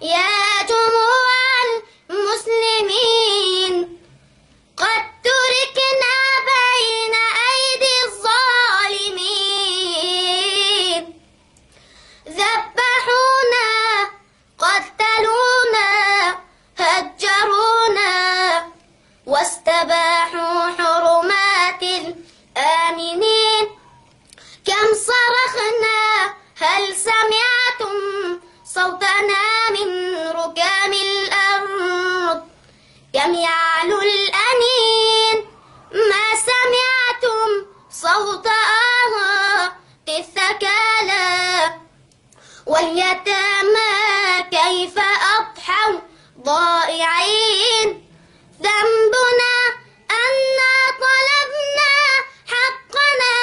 يا جموع المسلمين، قد تركنا بين أيدي الظالمين، ذبحونا، قتلونا، هجرونا، واستباحوا حرمات الآمنين. كم صرخنا، هل سمعتم صوتنا من ركام الأرض؟ كم يعلو الأنين، ما سمعتم صوت آهات الثكالى. واليتامى كيف أضحوا ضائعين، ذنبنا أنا طلبنا حقنا،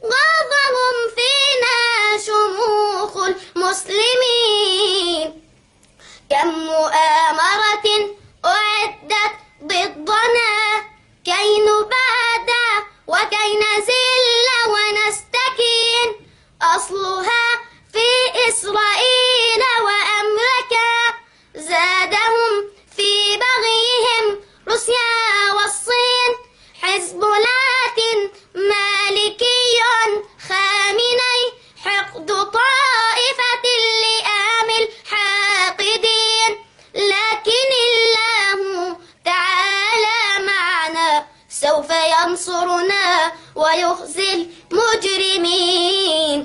غاضهم فينا شموخ المسلمين. كم مؤامرة أعدت ضدنا، كي نبادى وكي نزل ونستكين، أصلها في إسرائيل وأمريكا، زادهم في بغيهم روسيا والصين. حزب لاتن مالكي خامني، حقد طائفة اللئام الحاقدين. لكن الله تعالى معنا، سوف ينصرنا ويخزي المجرمين.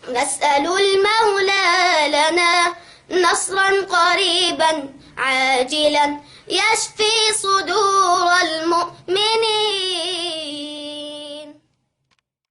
نسأل المولى لنا نصرا قريبا عاجلا، يشفي صدور المؤمنين.